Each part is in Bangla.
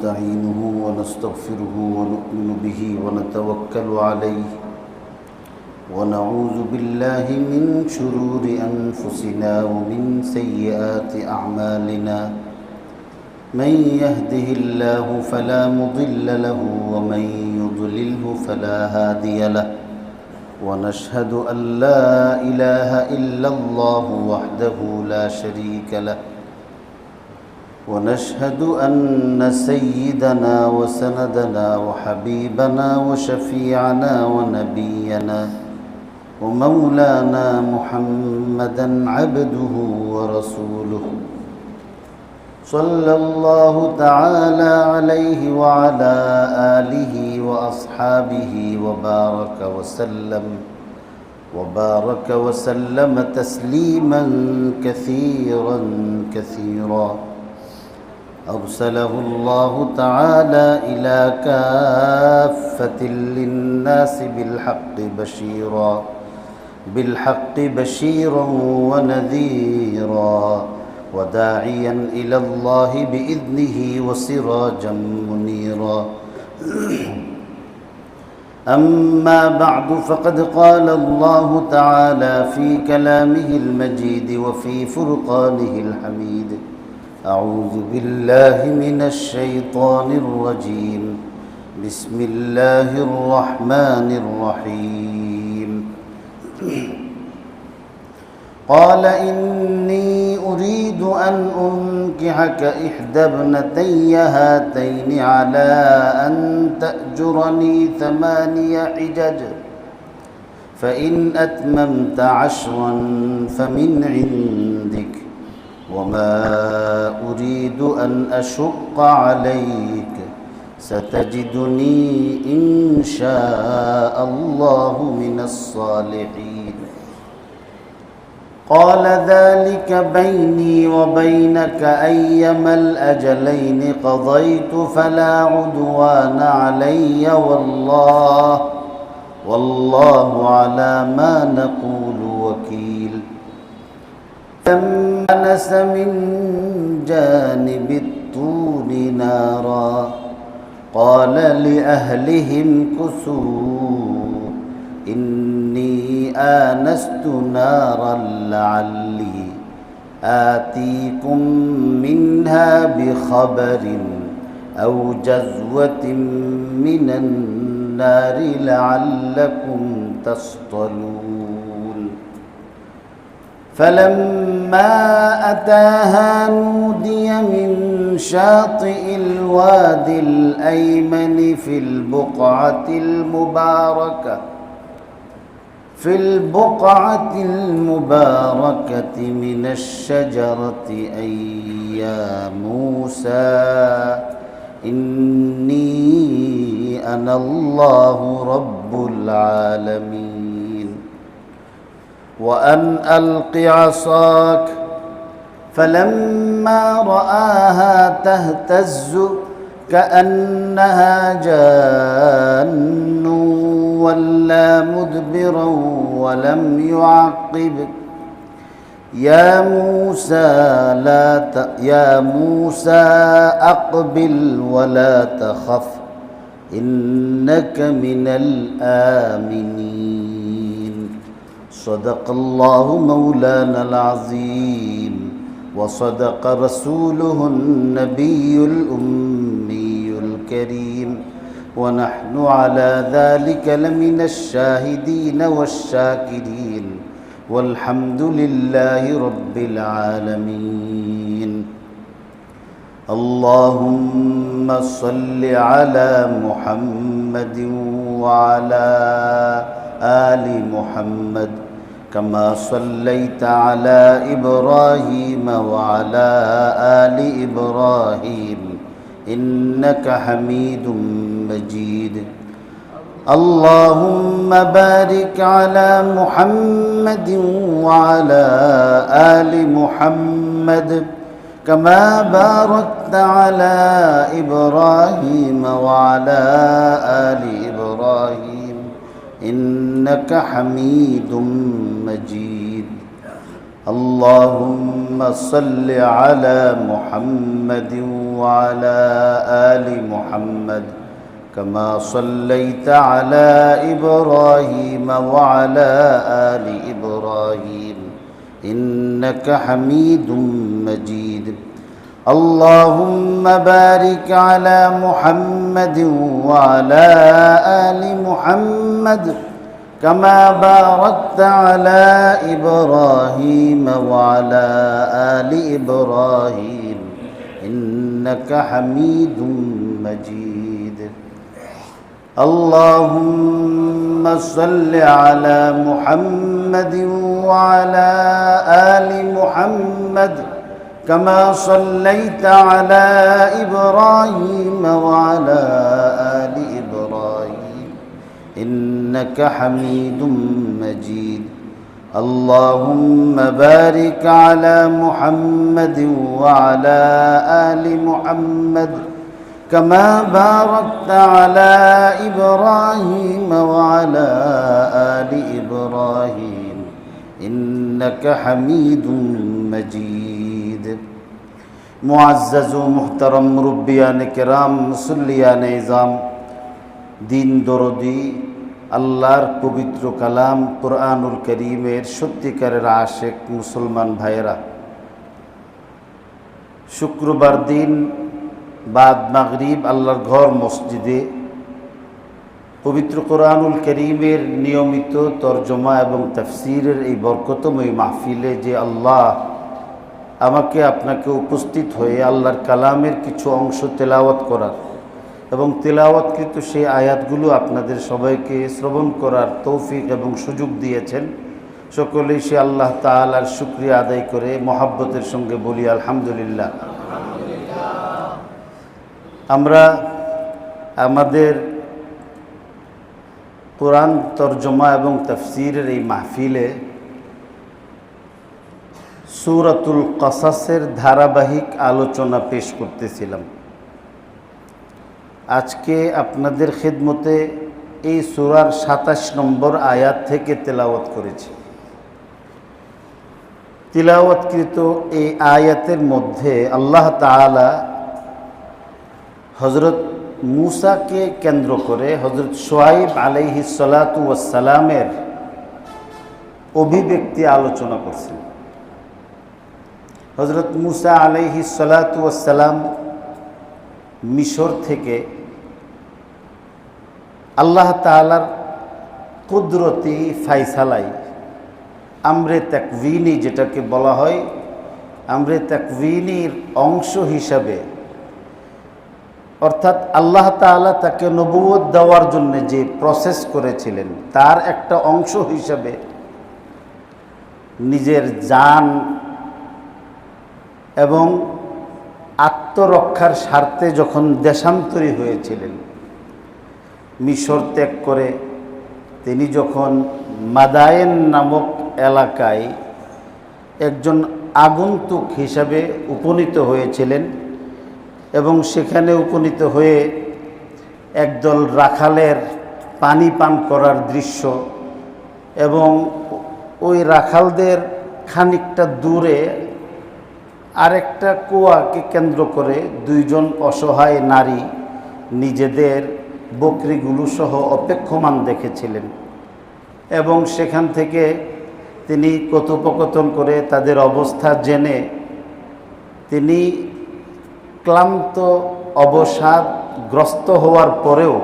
نستعينه ونستغفره ونؤمن به ونتوكل عليه ونعوذ بالله من شرور أنفسنا ومن سيئات أعمالنا من يهده الله فلا مضل له ومن يضلله فلا هادي له ونشهد أن لا إله إلا الله وحده لا شريك له ونشهد أن سيدنا وسندنا وحبيبنا وشفيعنا ونبينا ومولانا محمدا عبده ورسوله صلى الله تعالى عليه وعلى آله وأصحابه وبارك وسلم تسليما كثيرا كثيرا أرسله الله تعالى إلى كافة للناس بالحق بشيرا ونذيرا وداعيا إلى الله بإذنه وسراجا منيرا أما بعد فقد قال الله تعالى في كلامه المجيد وفي فرقانه الحميد أعوذ بالله من الشيطان الرجيم بسم الله الرحمن الرحيم قال إني أريد أن أنكحك إحدى ابنتي هاتين على أن تأجرني 8 حجج فإن أتممت 10 فمن عندك وما أريد أن أشق عليك ستجدني إن شاء الله من الصالحين قال ذلك بيني وبينك أيما الأجلين قضيت فلا عدوان علي والله على ما نقول وكيل آنس من جانب الطور نارا قال لأهلهم كثوا إني آنست نارا لعلي آتيكم منها بخبر أو جذوة من النار لعلكم تصطلون فلما أتاها نودي من شاطئ الوادي الأيمن في البقعة المباركة من الشجرة أي يا موسى إني أنا الله رب العالمين وأن ألق عصاك فلما رآها تهتز كأنها جان ولا مدبرا ولم يعقب يا موسى أقبل ولا تخف إنك من الآمنين صدق الله مولانا العظيم وصدق رسوله النبي الأمي الكريم ونحن على ذلك لمن الشاهدين والشاكرين والحمد لله رب العالمين اللهم صل على محمد وعلى آل محمد كما صليت على إبراهيم وعلى آل إبراهيم إنك حميد مجيد اللهم بارك على محمد وعلى آل محمد كما باركت على إبراهيم وعلى آل إبراهيم إنك حميد مجيد اللهم صل على محمد وعلى آل محمد كما صليت على إبراهيم وعلى آل إبراهيم إنك حميد مجيد اللهم بارك على محمد وعلى آل محمد كما باركت على إبراهيم وعلى آل إبراهيم إنك حميد مجيد اللهم صل على محمد وعلى آل محمد كما صليت على إبراهيم وعلى آل إبراهيم إنك حميد مجيد اللهم بارك على محمد وعلى آل محمد كما باركت على إبراهيم وعلى آل إبراهيم إنك حميد مجيد মুআজ্জাজ ও মুহতারাম মুরব্বিয়ানে কেরাম, মুসল্লিয়ানে ইজাম, দিন দরদি আল্লাহর পবিত্র কালাম কুরআনুল কারীমের সত্যিকারের আশেক মুসলমান ভাইয়েরা, শুক্রবার দিন বাদ মাগরিব আল্লাহর ঘর মসজিদে পবিত্র কুরআনুল কারীমের নিয়মিত তরজমা এবং তাফসীরের এই বরকতময় মাহফিলে যে আল্লাহ আমাকে আপনাকে উপস্থিত হয়ে আল্লাহর কালামের কিছু অংশ তেলাওয়াত করার এবং তেলাওয়াতকৃত সেই আয়াতগুলো আপনাদের সবাইকে শ্রবণ করার তৌফিক এবং সুযোগ দিয়েছেন, সকলেই সে আল্লাহ তাআলার শুকরিয়া আদায় করে মহাব্বতের সঙ্গে বলি আলহামদুলিল্লাহ। আমরা আমাদের কোরআন তরজমা এবং তাফসীরের এই মাহফিলে সূরাতুল কসাসের ধারাবাহিক আলোচনা পেশ করতেছিলাম। আজকে আপনাদের খিদমতে এই সূরার ২৭ নম্বর আয়াত থেকে তেলাওয়াত করেছি। তিলাওয়াতকৃত এই আয়াতের মধ্যে আল্লাহ তাআলা হযরত মূসাকে কেন্দ্র করে হযরত শুআয়ব আলাইহিস সালাতু ওয়াস সালামের অভিব্যক্তি আলোচনা করছেন। হযরত মূসা আলাইহিস সালাতু ওয়াস সালাম মিশর থেকে আল্লাহ তাআলার কুদরতি ফায়সালাই আমরে তাকওয়িনি, যেটাকে বলা হয় আমরে তাকওয়িনির অংশ হিসাবে, অর্থাৎ আল্লাহ তাআলা তাকে নবুয়ত দেওয়ার জন্য যে প্রসেস করেছিলেন তার একটা অংশ হিসাবে নিজের জান এবং আত্মরক্ষার স্বার্থে যখন দেশান্তরী হয়েছিলেন, মিশর ত্যাগ করে তিনি যখন মাদায়েন নামক এলাকায় একজন আগন্তুক হিসাবে উপনীত হয়েছিলেন এবং সেখানে উপনীত হয়ে একদল রাখালের পানি পান করার দৃশ্য এবং ওই রাখালদের খানিকটা দূরে আরেকটা কুয়াকে কেন্দ্র করে দুইজন অসহায় নারী নিজেদের বকরিগুলো সহ অপেক্ষমান দেখেছিলেন এবং সেখান থেকে তিনি কথোপকথন করে তাদের অবস্থা জেনে তিনি ক্লান্ত অবসাদগ্রস্ত হওয়ার পরেও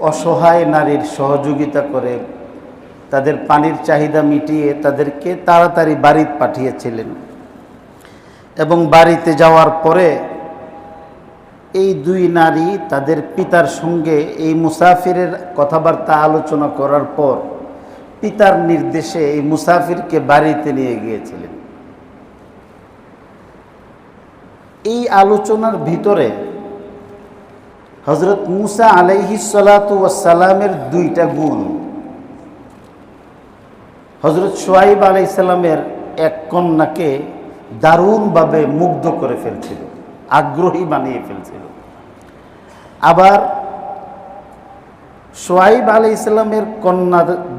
অসহায় নারীর সহযোগিতা করে তাদের পানির চাহিদা মিটিয়ে তাদেরকে তাড়াতাড়ি বাড়িতে পাঠিয়েছিলেন এবং বাড়িতে যাওয়ার পরে এই দুই নারী তাদের পিতার সঙ্গে এই মুসাফিরের কথাবার্তা আলোচনা করার পর পিতার নির্দেশে এই মুসাফিরকে বাড়িতে নিয়ে গিয়েছিলেন। এই আলোচনার ভিতরে হযরত মূসা আলাইহিস সালাতু ওয়াস সালামের দুইটা গুণ হযরত শুআয়ব আলাইহিস সালামের এক কন্যাকে দারুণভাবে মুগ্ধ করে ফেলছিল, আগ্রহী বানিয়ে ফেলছিল। আবার শুআয়ব আলাইহিস সালামের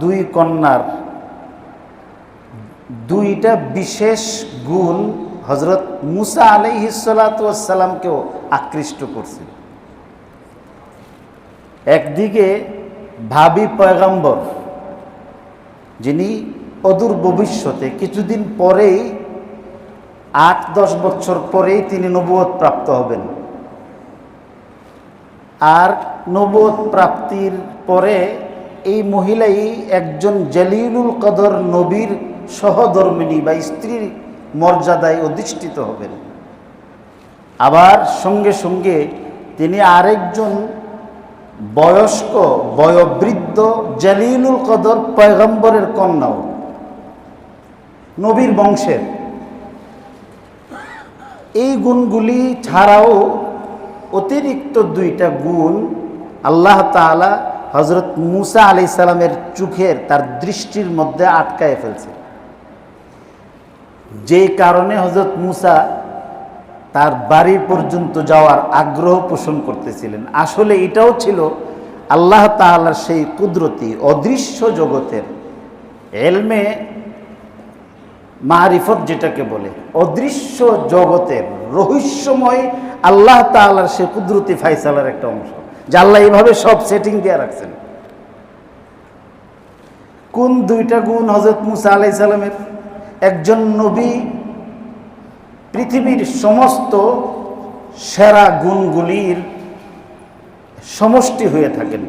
দুই কন্যার দুইটা বিশেষ গুণ হযরত মুসা আলাইহিস সালাতু ওয়াস সালামকেও আকৃষ্ট করছে। একদিকে ভাবী পয়গম্বর, যিনি অদূর ভবিষ্যতে কিছুদিন পরেই 8-10 বছর পরেই তিনি নবুয়ত প্রাপ্ত হবেন, আর নবুয়ত প্রাপ্তির পরে এই মহিলাই একজন জলিলুল কদর নবীর সহধর্মিণী বা স্ত্রীর মর্যাদায় অধিষ্ঠিত হবেন। আবার সঙ্গে সঙ্গে তিনি আরেকজন বয়স্ক বয়োবৃদ্ধ জলিলুল কদর পয়গম্বরের কন্যাও, নবীর বংশের। এই গুণগুলি ছাড়াও অতিরিক্ত দুইটা গুণ আল্লাহ তাআলা হযরত মুসা আলাইহিস সালামের চোখের, তার দৃষ্টির মধ্যে আটকায় ফেলছে, যে কারণে হযরত মুসা তার বাড়ি পর্যন্ত যাওয়ার আগ্রহ পোষণ করতেছিলেন। আসলে এটাও ছিল আল্লাহ তাআলার সেই কুদরতি অদৃশ্য জগতের এলমে মারিফত, যেটাকে বলে অদৃশ্য জগতের রহস্যময় আল্লাহ তাআলার সেই কুদরতি ফায়সালার একটা অংশ, যে আল্লাহ এইভাবে সব সেটিং দিয়ে রাখছেন। কোন দুইটা গুণ হযরত মুসা আলাইহিস সালামের? একজন নবী পৃথিবীর সমস্ত সেরা গুণগুলির সমষ্টি হয়ে থাকেন।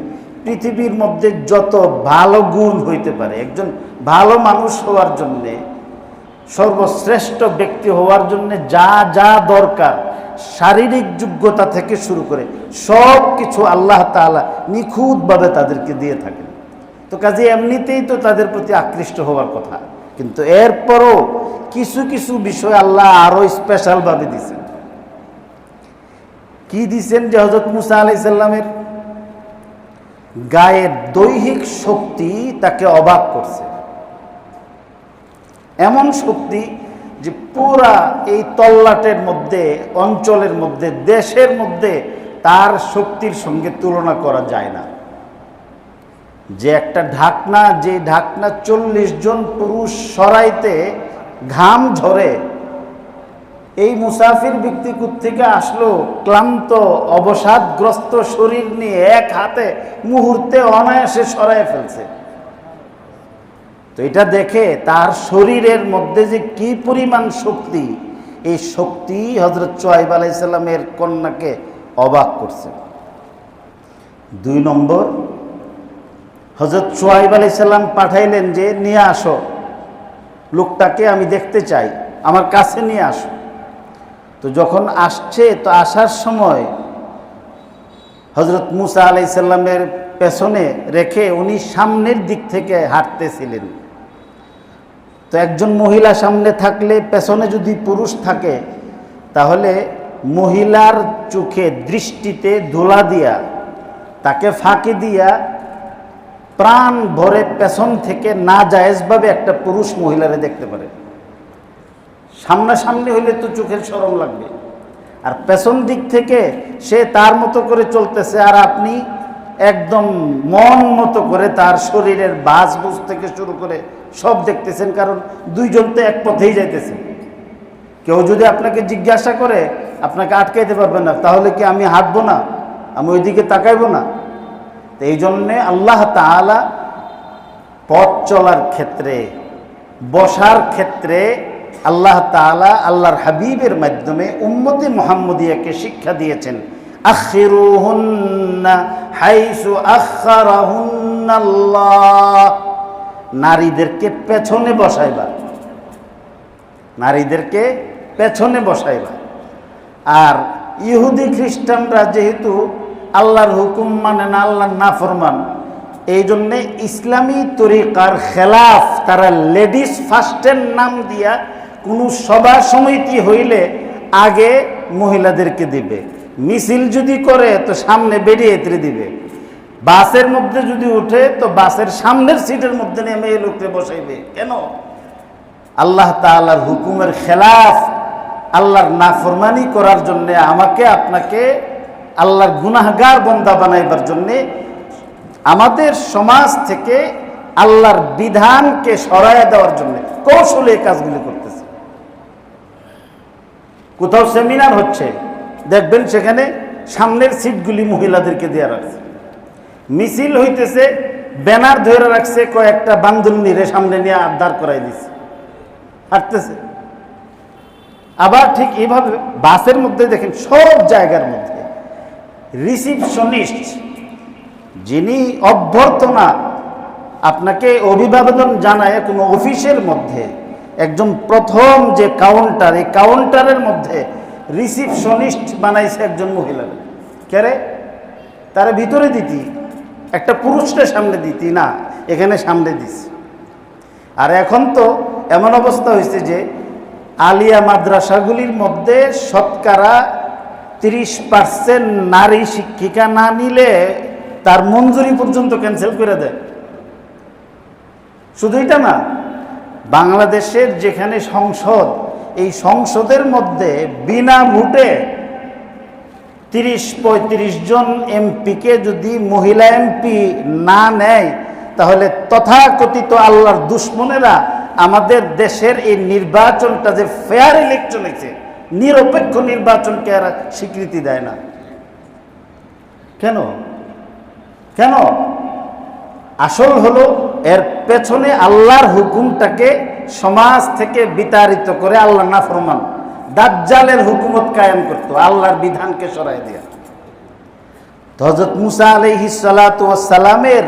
পৃথিবীর মধ্যে যত ভালো গুণ হইতে পারে, একজন ভালো মানুষ হওয়ার জন্যে, সর্বশ্রেষ্ঠ ব্যক্তি হওয়ার জন্যে যা যা দরকার, শারীরিক যোগ্যতা থেকে শুরু করে সব কিছু আল্লাহ তাআলা নিখুঁতভাবে তাদেরকে দিয়ে থাকেন। তো কাজে এমনিতেই তো তাদের প্রতি আকৃষ্ট হওয়ার কথা, কিন্তু এরপরও কিছু কিছু বিষয় আল্লাহ আরো স্পেশালভাবে দিয়েছেন। কি দিয়েছেন? যে হযরত মুসা আলাইহিস সালামের গায়ের দৈহিক শক্তি তাকে অবাক করছে। এমন শক্তি যে পুরা এই তল্লাটের মধ্যে, অঞ্চলের মধ্যে, দেশের মধ্যে তার শক্তির সঙ্গে তুলনা করা যায় না। যে একটা ঢাকনা, যে ঢাকনা 40 জন পুরুষ সরাইতে ঘাম ঝরে, এই মুসাফির ব্যক্তি থেকে আসলো ক্লান্ত অবসাদগ্রস্ত শরীর নিয়ে এক হাতে মুহূর্তে অনায়াসে সরাই ফেলছে। তো এটা দেখে তার শরীরের মধ্যে যে কি পরিমাণ শক্তি, এই শক্তি হযরত শুআয়ব আলাইহিস সালামের কন্যাকে অবাক করছে। 2 নম্বর, হযরত শুআয়ব আলাইহিস সালাম পাঠাইলেন যে নিয়ে আসো লোকটাকে, আমি দেখতে চাই, আমার কাছে নিয়ে আসো। তো যখন আসছে, তো আসার সময় হযরত মুসা আলাইহিস সালামের পেছনে রেখে উনি সামনের দিক থেকে হাঁটতেছিলেন। তো একজন মহিলা সামনে থাকলে, পেছনে যদি পুরুষ থাকে, তাহলে মহিলার চোখে দৃষ্টিতে ধুলা দিয়া, তাকে ফাঁকি দিয়া প্রাণ ভরে পেছন থেকে না জায়েজভাবে একটা পুরুষ মহিলারে দেখতে পারে। সামনাসামনি হইলে তো চোখের শরম লাগবে, আর পেছন দিক থেকে সে তার মতো করে চলতেছে, আর আপনি একদম মন মতো করে তার শরীরের বাজবুজ থেকে শুরু করে সব দেখতেছেন, কারণ দুইজন তো এক পথেই যাইতেছে। কেউ যদি আপনাকে জিজ্ঞাসা করে, আপনাকে আটকাইতে পারবে না, তাহলে কি আমি হাঁটবো না, আমি ওইদিকে তাকাইবো না? তো এই জন্যে আল্লাহ তাআলা পথ চলার ক্ষেত্রে, বসার ক্ষেত্রে আল্লাহ তাআলা আল্লাহর হাবিবের মাধ্যমে উম্মতে মুহাম্মদিয়াকে শিক্ষা দিয়েছেন, আখিরুহুন্না হাইসু আখারাহুন্নাল্লাহ, নারীদেরকে পেছনে বসাইবা, নারীদেরকে পেছনে বসাইবা। আর ইহুদি খ্রিস্টানরা যেহেতু আল্লাহর হুকুম মানে না, আল্লাহর নাফরমান, এই জন্যে ইসলামী তরিকার খেলাফ তারা লেডিস ফার্স্টের নাম দিয়া কোনো সভা সমিতি হইলে আগে মহিলাদেরকে দিবে, মিছিল যদি করে তো সামনে বেরিয়ে এতে দিবে, বাসের মধ্যে যদি উঠে তো বাসের সামনের সিটের মধ্যে নেমে এই লোককে বসাইবে। কেন? আল্লাহ তাআলার হুকুমের খেলাফ, আল্লাহর নাফরমানি করার জন্যে, আমাকে আপনাকে আল্লাহর গুনাহগার বান্দা বানাইবার জন্যে আমাদের সমাজ থেকে আল্লাহর বিধানকে সরায়া দেওয়ার জন্য কৌশলে এই কাজগুলি করতেছে। কোথাও সেমিনার হচ্ছে, দেখবেন সেখানে সামনের সিটগুলি মহিলাদেরকে দেওয়া রাখছে। মিছিল হইতেছে, ব্যানার ধরে রাখছে, কয়েকটা বান্দুল নিরে সামনে নিয়ে দাঁড় করাই দিচ্ছে, হাঁটতেছে। আবার ঠিক এইভাবে বাসের মধ্যে দেখেন, সব জায়গার মধ্যে রিসিপশনিস্ট, যিনি অভ্যর্থনা আপনাকে অভিবাদন জানায় কোনো অফিসের মধ্যে, একজন প্রথম যে কাউন্টার, এই কাউন্টারের মধ্যে রিসিপশনিস্ট বানাইছে একজন মহিলা। কেরে তারা ভিতরে দিতি, একটা পুরুষকে সামনে দিতি না, এখানে সামনে দিস। আর এখন তো এমন অবস্থা হয়েছে যে আলিয়া মাদ্রাসাগুলির মধ্যে শতকরা 30% নারী শিক্ষিকা না নিলে তার মঞ্জুরি পর্যন্ত ক্যান্সেল করে দেয়। শুধু এটা না, বাংলাদেশের যেখানে সংসদ, এই সংসদের মধ্যে বিনা ভোটে 30-35 জন এমপিকে যদি মহিলা এমপি না নেয়, তাহলে তথাকথিত আল্লাহর দুশ্মনেরা আমাদের দেশের এই নির্বাচনটা যে ফেয়ার ইলেকশন হয়েছে, নিরপেক্ষ নির্বাচনকে আর স্বীকৃতি দেয় না। কেন কেন? আসল হলো এর পেছনে আল্লাহর হুকুমটাকে সমাজ থেকে বিতাড়িত করে আল্লাহ নাফরমান দাজ্জালের হুকুমত কায়েম করতো, আল্লাহর বিধানকে সরাই দেয়া। হযরত মুসা আলাইহিস সালাতু ওয়াস সালামের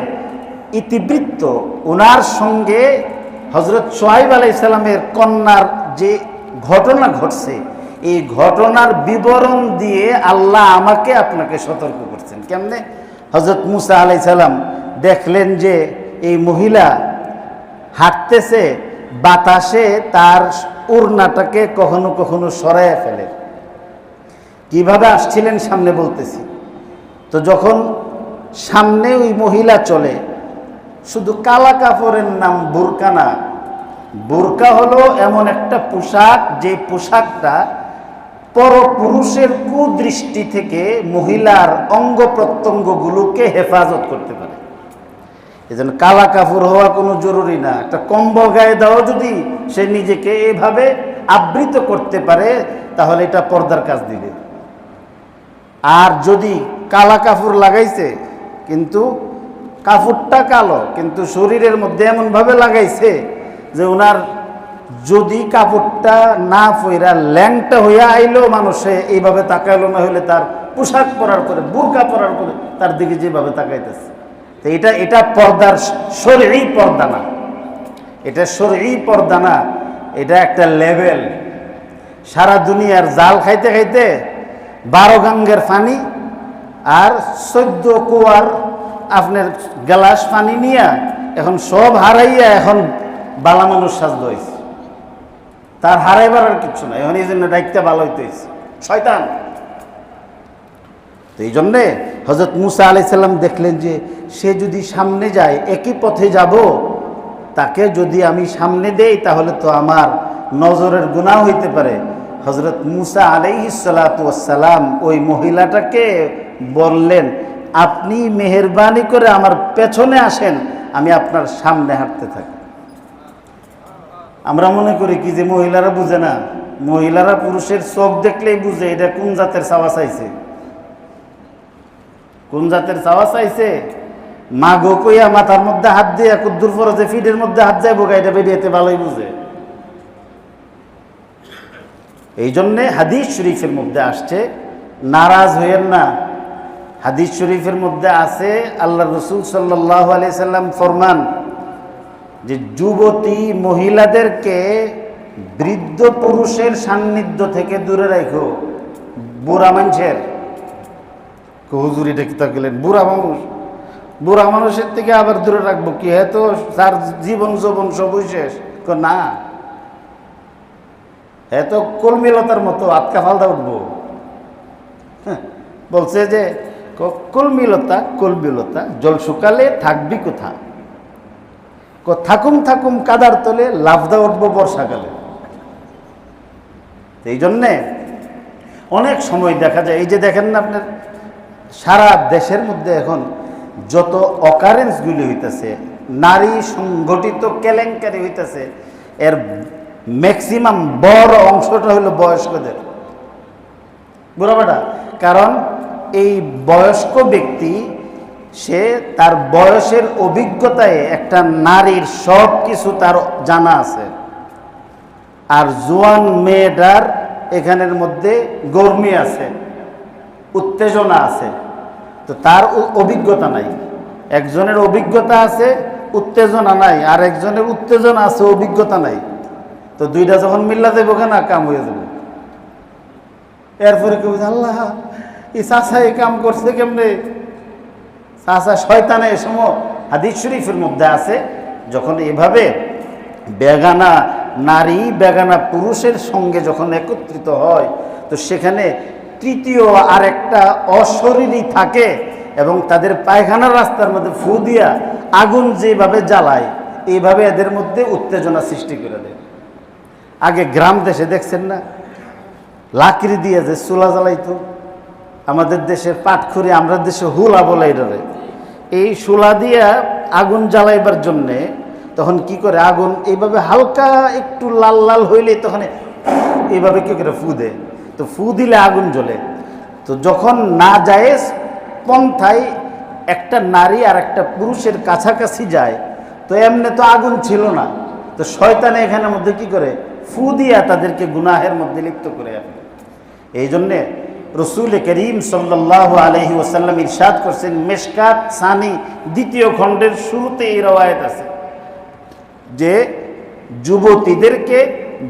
ইতিবৃত্ত, ওনার সঙ্গে হযরত শুআয়ব আলাইহিস সালামের কন্যার যে ঘটনা ঘটছে, এই ঘটনার বিবরণ দিয়ে আল্লাহ আমাকে আপনাকে সতর্ক করছেন। কেমনে? হযরত মুসা আলাইহিস সালাম দেখলেন যে এই মহিলা হাঁটতেছে, বাতাসে তার ওড়নাটাকে কখনো কখনো সরাইয়া ফেলে। কিভাবে আসছিলেন সামনে বলতেছি। তো যখন সামনে ওই মহিলা চলে, শুধু কালা কাপড়ের নাম বোরকা না, বোরকা হলো এমন একটা পোশাক, যে পোশাকটা পরপুরুষের কুদৃষ্টি থেকে মহিলার অঙ্গ প্রত্যঙ্গগুলোকে হেফাজত করতে পারে। এজন্য কালা কাপড় হওয়া কোনো জরুরি না, একটা কম্বল গায়ে দেওয়া যদি সে নিজেকে এভাবে আবৃত করতে পারে, তাহলে এটা পর্দার কাজ দিবে। আর যদি কালা কাপড় লাগাইছে, কিন্তু কাপড়টা কালো, কিন্তু শরীরের মধ্যে এমনভাবে লাগাইছে যে ওনার যদি কাপড়টা না পইরা ল্যাংটা হইয়া আইলেও মানুষে এইভাবে তাকাইলো, না হলে তার পোশাক পরার পরে, বোরকা পরার পরে তার দিকে যেভাবে তাকাইতেছে। তো এটা পর্দার শরঈ পর্দা না, এটা শরঈ পর্দা না, এটা একটা লেভেল। সারা দুনিয়ার জাল খাইতে খাইতে 12 গাঙ্গের পানি আর 14 কুয়ার আপনার গ্লাস পানি নিয়ে এখন সব হারাইয়া এখন বালা মানুষ সাজতে হয়েছে। তার হারাইবার আর কিছু নাই, এখন এই জন্য দায়িত্ব ভালো হইতে হয়েছে শয়তান। তো এই জন্যে হযরত মুসা আলাইহিস সালাম দেখলেন যে সে যদি সামনে যায়, একই পথে যাব, তাকে যদি আমি সামনে দেই তাহলে তো আমার নজরের গুনাহ হইতে পারে। হযরত মুসা আলাইহিস সালাতু ওয়াস সালাম ওই মহিলাটাকে বললেন, আপনি মেহেরবানি করে আমার পেছনে আসেন, আমি আপনার সামনে হাঁটতে থাকি। আমরা মনে করি কি যে মহিলারা বুঝে না, মহিলারা পুরুষের চোখ দেখলেই বুঝে এটা কোন জাতের চাওয়া চাইছে, কোন জাতের চাওয়া চাইছে। মা গো কইয়া মাথার মধ্যে হাত দিয়ে কুদ্দুর পরে যে ফিডের মধ্যে হাত যায় বোকা, এটা বেরিয়েতে ভালোই বুঝে। এই জন্যে হাদিস শরীফের মধ্যে আসছে, নারাজ হইয়েন না। হাদিস শরীফের মধ্যে আছে, আল্লাহ রসুল সাল্লাল্লাহু আলাইহি সাল্লাম ফরমান যে যুবতী মহিলাদেরকে বৃদ্ধ পুরুষের সান্নিধ্য থেকে দূরে রাখো। বুড়া মানুষের, হুজুর এটা কি তাকলেন, বুড়া মানুষ, বুড়া মানুষের থেকে আবার দূরে রাখবো কি? হ্যাঁ, তো তার জীবন যৌবন সবই শেষ। না, হ্যাঁ তো কলমিলতার মতো আটকা ফালদা উঠবো। বলছে যে কলমিলতা কলমিলতা জল শুকালে থাকবি কোথা, থাকুম থাকুম কাদার তলে লাফদা উঠবো বর্ষাকালে। এই জন্যে অনেক সময় দেখা যায়, এই যে দেখেন না আপনার সারা দেশের মধ্যে এখন যত অকারেন্সগুলি হইতেছে, নারী সংগঠিত কেলেঙ্কারি হইতেছে, এর ম্যাক্সিমাম বড় অংশটা হলো বয়স্কদের, বুড়াবেটা। কারণ এই বয়স্ক ব্যক্তি সে তার বয়সের অভিজ্ঞতায় একটা নারীর সব কিছু তার জানা আছে, আর জোয়ান মেয়েটার এখানের মধ্যে গরমি আছে, উত্তেজনা আছে, তো তার অভিজ্ঞতা নাই। একজনের অভিজ্ঞতা আছে, উত্তেজনা নাই, আর একজনের উত্তেজনা আছে, অভিজ্ঞতা নাই। তো দুইটা যখন মিল্লা দেবো কেনা কাম হয়ে যাবে। এরপরে কেউ আল্লাহ এই চাষা এই কাম করছে কেমনে, চাষা শয়তানে। এ সময় হাদিস শরীফের মধ্যে আছে, যখন এভাবে বেগানা নারী বেগানা পুরুষের সঙ্গে যখন একত্রিত হয়, তো সেখানে তৃতীয় আরেকটা অশরীরী থাকে এবং তাদের পায়খানার রাস্তার মধ্যে ফু দিয়া আগুন যেভাবে জ্বালায়, এইভাবে এদের মধ্যে উত্তেজনা সৃষ্টি করে দেয়। আগে গ্রাম দেশে দেখছেন না, লাকড়ি দিয়ে যে চুলা জ্বালাইতো, আমাদের দেশের পাটখড়ি, আমরা দেশে হুলা বলে এটারে, এই চুলা দিয়া আগুন জ্বালাইবার জন্যে তখন কি করে, আগুন এইভাবে হালকা একটু লাল লাল হইলে তখন এইভাবে কি করে ফু দেয়, তো ফু দিলে আগুন জ্বলে। তো যখন না জায়েজ পন্থায় একটা নারী আর একটা পুরুষের কাছাকাছি যায়, তো এমনি তো আগুন ছিল না, তো শয়তানে এখানের মধ্যে কি করে ফু দিয়া তাদেরকে গুনাহের মধ্যে লিপ্ত করে আসে। এই জন্যে রসুল করিম সাল্লাল্লাহু আলাইহি ওয়াসাল্লাম ইরশাদ করছেন, মেশকাত সানি 2 খণ্ডের শুরুতে এই রওয়ায়াত আছে যে যুবতীদেরকে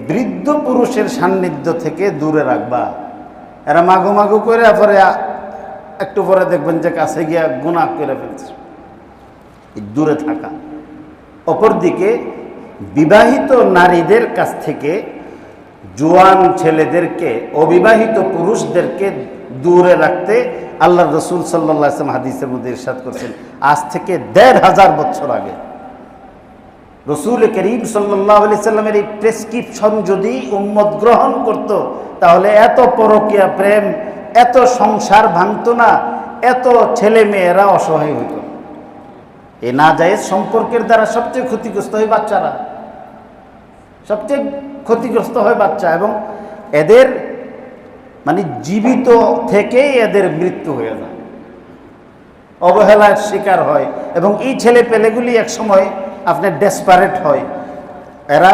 বৃদ্ধ পুরুষের সান্নিধ্য থেকে দূরে রাখবা। এরা মাগো মাগো করে পরে একটু পরে দেখবেন যে কাছে গিয়া গুনাহ করে ফেলছে, দূরে থাকা। অপরদিকে বিবাহিত নারীদের কাছ থেকে জোয়ান ছেলেদেরকে, অবিবাহিত পুরুষদেরকে দূরে রাখতে আল্লাহ রসুল সাল্লাল্লাহু আলাইহি ওয়াসাল্লাম হাদিসের মধ্যে ইরশাদ করছেন। আজ থেকে 1500 বছর আগে রসুল করিম সাল্লাল্লাহু আলাইহি ওয়াসাল্লামের এই প্রেসক্রিপশন যদি উম্মত গ্রহণ করত, তাহলে এত পরকীয়া প্রেম, এত সংসার ভাঙত না, এত ছেলে মেয়েরা অসহায় হইত। এই নাজায়েজ সম্পর্কের দ্বারা সবচেয়ে ক্ষতিগ্রস্ত হয় বাচ্চারা, সবচেয়ে ক্ষতিগ্রস্ত হয় বাচ্চা, এবং এদের মানে জীবিত থেকেই এদের মৃত্যু হয়ে যায়, অবহেলার শিকার হয়। এবং এই ছেলে পেলেগুলি এক সময় আপনার ডেসপারেট হয়, এরা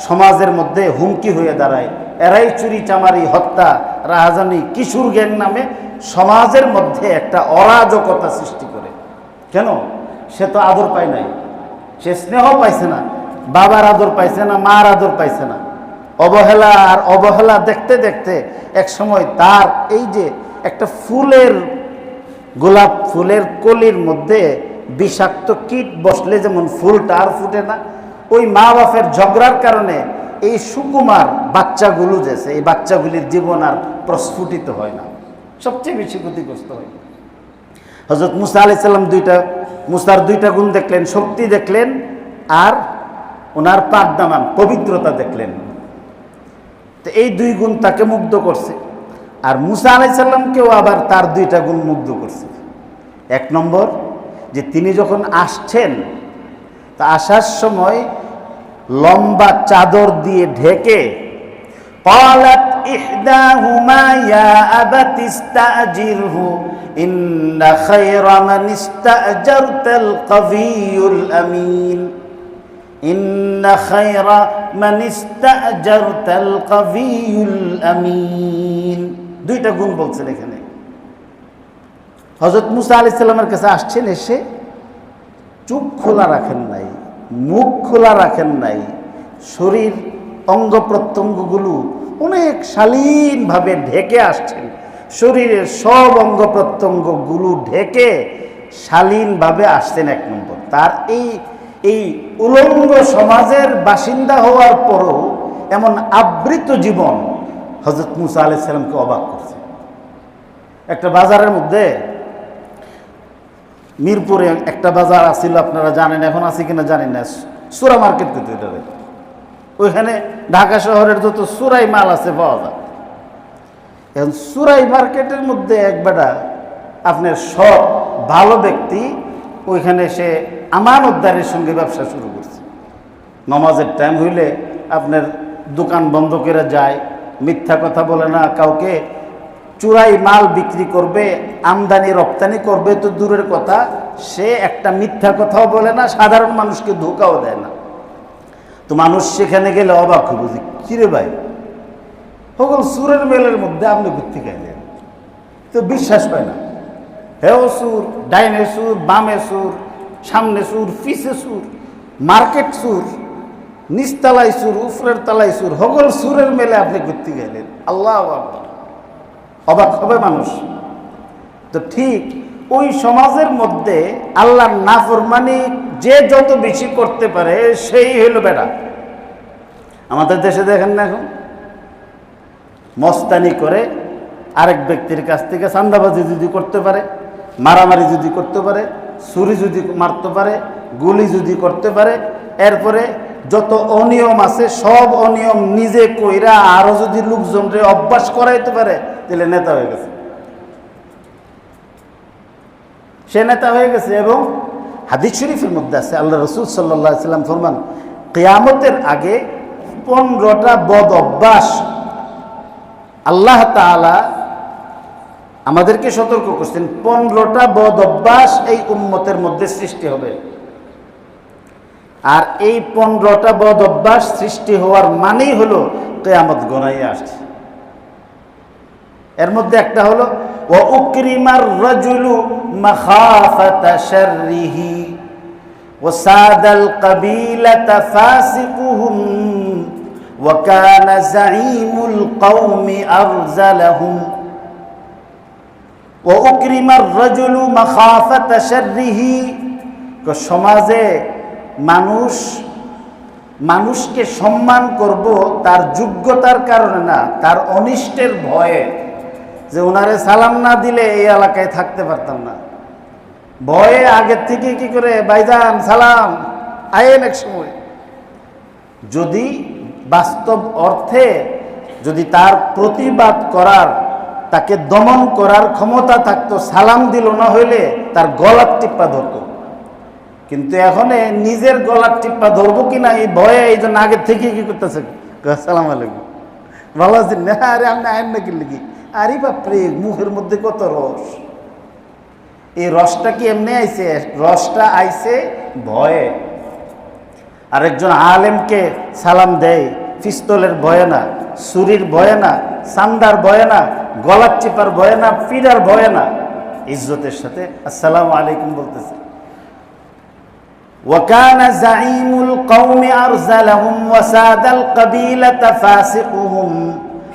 সমাজের মধ্যে হুমকি হয়ে দাঁড়ায়, এরাই চুরি চামারি হত্যা রাহাজানি কিশোর গ্যাং নামে সমাজের মধ্যে একটা অরাজকতা সৃষ্টি করে। কেন? সে তো আদর পায় নাই, সে স্নেহ পাইছে না, বাবার আদর পাইছে না, মার আদর পাইছে না। অবহেলা আর অবহেলা দেখতে দেখতে এক সময় তার এই যে একটা ফুলের, গোলাপ ফুলের কলির মধ্যে বিষাক্ত কীট বসলে যেমন ফুলটা আর ফুটে না, ওই মা বাপের ঝগড়ার কারণে এই সুকুমার বাচ্চাগুলো যেছে, এই বাচ্চাগুলির জীবন আর প্রস্ফুটিত হয় না, সবচেয়ে বেশি ক্ষতিগ্রস্ত হয়। হযরত মুসা আলাইহিস সালাম মুসার 2টা গুণ দেখলেন, শক্তি দেখলেন আর ওনার পাকদামান পবিত্রতা দেখলেন। তো এই 2 গুণ তাকে মুগ্ধ করছে, আর মুসা আলাইহিস সালামকেও আবার তার 2টা গুণ মুগ্ধ করছে। 1 নম্বর, যে তিনি যখন আসছেন, তা আসার সময় লম্বা চাদর দিয়ে ঢেকে, قالت إحداهما يا أبت استأجره إن خير من استأجرت القوي الأمين إن خير من استأجرت القوي الأمين। 2টা গুণ বলছেন এখানে। হযরত মুসা আলাইহিস সালামের কাছে আসছেন, এসে চোখ খোলা রাখেন নাই, মুখ খোলা রাখেন নাই, শরীর অঙ্গ প্রত্যঙ্গগুলো অনেক শালীনভাবে ঢেকে আসছেন, শরীরের সব অঙ্গ প্রত্যঙ্গগুলো ঢেকে শালীনভাবে আসছেন। 1 নম্বর, তার এই উলঙ্গ সমাজের বাসিন্দা হওয়ার পরও এমন আবৃত জীবন হযরত মুসা আলাইহিস সালামকে অবাক করছে। একটা বাজারের মধ্যে, মিরপুরে একটা বাজার আছিল, আপনারা জানেন, এখন আছে কিনা জানেন না, সুরা মার্কেট কিন্তু এটারে, ওইখানে ঢাকা শহরের যত সুরাই মাল আছে পাওয়া যায়। এখন সুরাই মার্কেটের মধ্যে এক বেটা আপনার সব ভালো ব্যক্তি ওইখানে সে আমানতদারের সঙ্গে ব্যবসা শুরু করছে। নামাজের টাইম হইলে আপনার দোকান বন্ধ করে যায়, মিথ্যা কথা বলে না, কাউকে চুরাই মাল বিক্রি করবে, আমদানি রপ্তানি করবে তো দূরের কথা, সে একটা মিথ্যা কথাও বলে না, সাধারণ মানুষকে ধোঁকাও দেয় না। তো মানুষ সেখানে গেলে অবাক হবে যে কিরে ভাই, সকল সুরের মেলের মধ্যে আপনি ঘুরতে গেলেন, তো বিশ্বাস পায় না। হেও সুর, ডাইনে সুর, বামে সুর, সামনে সুর, পিছে সুর, মার্কেট সুর, নিচতলায় সুর, উপরের তলায় সুর, সকল সুরের মেলে আপনি ঘুরতে গেলেন। আল্লাহ আকবার, অবাক হবে মানুষ। তো ঠিক ওই সমাজের মধ্যে আল্লাহর নাফরমানি যে যত বেশি করতে পারে সেই হলো বেটা। আমাদের দেশে দেখেন না, এখন মস্তানি করে আরেক ব্যক্তির কাছ থেকে চাঁদাবাজি যদি করতে পারে, মারামারি যদি করতে পারে, ছুরি যদি মারতে পারে, গুলি যদি করতে পারে, এরপরে যত অনিয়ম আছে সব অনিয়ম নিজে কইরা আরো যদি লোকজনরে অভ্যাস করাইতে পারে, তাহলে নেতা হয়ে গেছে, সে নেতা হয়ে গেছে। এবং হাদিস শরীফের মধ্যে আছে, আল্লাহ রাসূল সাল্লাল্লাহু আলাইহি সাল্লাম ফরমান, কিয়ামতের আগে 15টা বদ অভ্যাস আল্লাহ তাআলা আমাদেরকে সতর্ক করছেন। 15টা বদ অভ্যাস এই উম্মতের মধ্যে সৃষ্টি হবে। আর এই 15টা বদ অভ্যাস সৃষ্টি হওয়ার মানেই হলো কিয়ামত গড়াইয়া আসছে। এর মধ্যে একটা হলো ওয়া উকরিমার রাজুলু মাখাফাতা শাররিহি ওয়া সাদাল কাবিলাতা ফাসিকুহুম ওয়া কানা যাঈমুল কওমি আরজালাহুম। ওয়া উকরিমার রাজুলু মাখাফাতা শাররিহি, সমাজে মানুষকে সম্মান করব তার যোগ্যতার কারণে না, তার অনিষ্টের ভয়ে। যে ওনারে সালাম না দিলে এই এলাকায় থাকতে পারতাম না, ভয়ে আগের থেকে কি করে ভাইজান সালাম আয়েন এক সময়। যদি বাস্তব অর্থে যদি তার প্রতিবাদ করার, তাকে দমন করার ক্ষমতা থাকতো, সালাম দিল না হইলে তার গলার টিপ্পা ধরতো। কিন্তু এখন নিজের গলার টিপ্পা ধরবো কিনা এই ভয়ে এই জন্য আগের থেকে কি করতেছে, আসসালামু আলাইকুম, ভালো আছেন না, আরে আপনি আইন না কিনলে কি, আরে বাপরে মুখের মধ্যে কত রস। এই রসটা কি এমনি আইছে? রসটা আইছে ভয়ে। আরেকজন আলেমকে সালাম দেয় পিস্তলের ভয়ে না, ছুরির ভয়ে না, চান্দার ভয়ে না, গলার চিপার ভয়ে না, পিড়ার ভয়ে না, ইজ্জতের সাথে আসসালামু আলাইকুম বলতেছে। وكان زعيم القوم أرذلهم وساد القبيلة فاسقهم।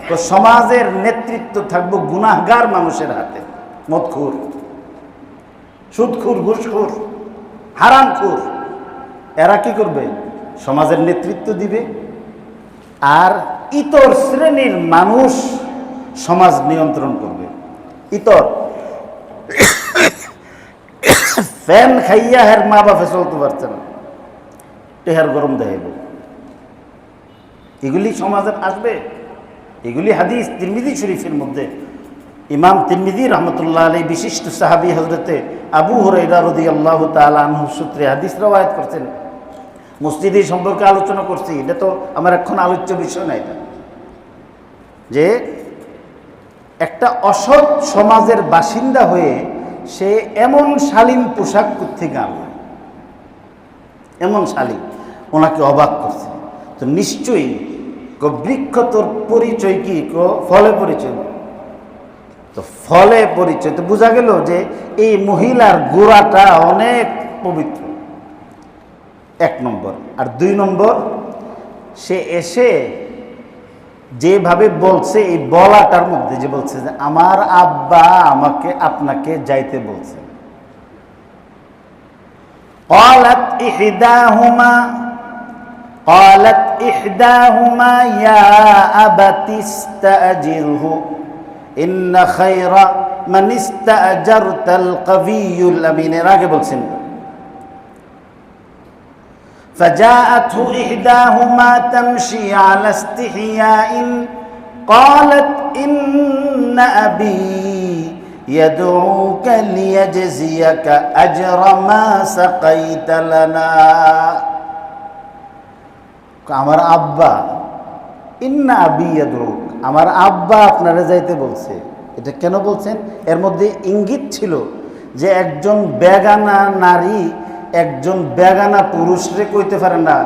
তো সমাজের নেতৃত্ব থাকবে গুনাহগার মানুষের হাতে, মদখোর, সুদখোর, ঘুষখোর, হারামখোর। এরা কি করবে? সমাজের নেতৃত্ব দিবে। আর ইতর শ্রেণীর মানুষ সমাজ নিয়ন্ত্রণ করবে। ইতর ফ্যান খাইয়া হের মা বাপে চলতে পারছে না, টেহার গরম দেখাইব, এগুলি সমাজে আসবে। এগুলি হাদিস তিরমিজি শরীফের মধ্যে ইমাম তিরমিজি রহমতুল্লাহ আলাইহি বিশিষ্ট সাহাবী হযরতে আবু হুরায়রা রাদিয়াল্লাহু তাআলা আনহু সূত্রে হাদিস রওয়ায়াত করছেন। মসজিদে সম্পর্কে আলোচনা করছি, এটা তো আমার এখন আলোচ্য বিষয় না। এটা যে একটা অসৎ সমাজের বাসিন্দা হয়ে সে এমন শালীন পোশাক কোত্থেকে আনল, এমন শালীন, ওনাকে অবাক করছে। তো নিশ্চয়ই বৃক্ষ তোর পরিচয় কি? ফলে পরিচয়। তো ফলে পরিচয় তো বোঝা গেল যে এই মহিলার গোড়াটা অনেক পবিত্র, 1 নম্বর। আর 2 নম্বর, সে এসে যেভাবে বলছে, এই বলাটার মধ্যে যে বলছে যে আমার আব্বা আমাকে আপনাকে যাইতে বলছে। قالت إحداهما يا أبت استأجره إن خير من استأجرت القوي الأمين। আগে বলছেন فجاءته إحداهما تمشي على استحياء قالت إن أبي ইয়াদউকা লিয়াজজিয়াকা আজরা মা সাকাইতা লানা। আমার আব্বা, ইন্না আবি ইয়াদউক, আমার আব্বা আপনারা যাইতে বলছে। এটা কেন বলছেন? এর মধ্যে ইঙ্গিত ছিল যে একজন বেগানা নারী একজন বেগানা পুরুষরে কইতে পারে না,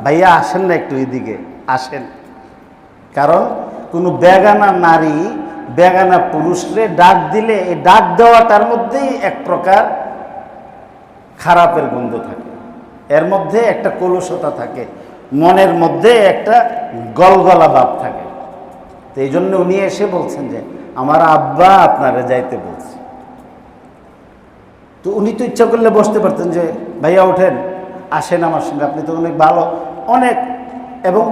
ভাইয়া আসেন না একটু এদিকে আসেন। কারণ কোনো বেগানা নারী বেগানা পুরুষরে ডাক দিলে এই ডাক দেওয়াটার মধ্যেই এক প্রকার খারাপের গন্ধ থাকে, এর মধ্যে একটা কলুষতা থাকে, মনের মধ্যে একটা গলগলা ভাব থাকে। তো এই জন্য উনি এসে বলছেন যে আমার আব্বা আপনারা যাইতে বলছে। তো উনি তো ইচ্ছা করলে বসতে পারতেন যে ভাইয়া ওঠেন আসেন আমার সঙ্গে, আপনি তো অনেক ভালো, অনেক, এবং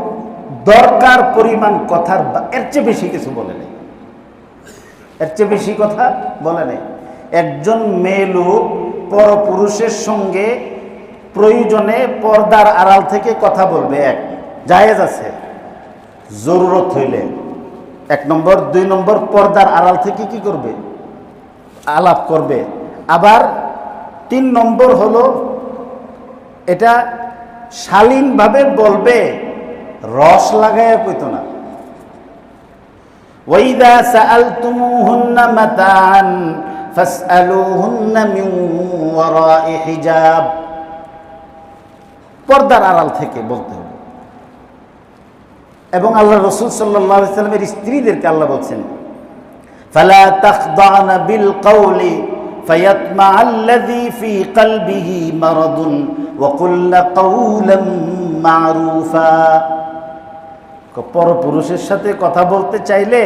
দরকার পরিমাণ কথার এর চেয়ে বেশি কিছু বলে নেই, এর চেয়ে বেশি কথা বলে নেই। একজন মেয়ে লোক পরপুরুষের সঙ্গে প্রয়োজনে পর্দার আড়াল থেকে কথা বলবে, এক জায়েজ আছে জরুরত হইলে, 1 নম্বর। 2 নম্বর, পর্দার আড়াল থেকে কি করবে? আলাপ করবে। আবার 3 নম্বর হলো এটা শালীনভাবে বলবে, রস লাগাইয়া কইতো না। ওয়াইদা সাআলতুমুহুন্না মাতাআন ফাসআলুহুন্না মিন ওয়ারাই হিজাব, পর্দার আড়াল থেকে বলতে হবে। এবং আল্লাহ রাসূল সাল্লাল্লাহু আলাইহি সাল্লামের স্ত্রীদেরকে আল্লাহ বলছেন ফালা তাখদানা বিল কওলি ফায়াতমাআল্লাযী ফী কলবিহি মারাদুন ওয়া কুল্লা কওলাম মা'রুফা। পরপুরুষের সাথে কথা বলতে চাইলে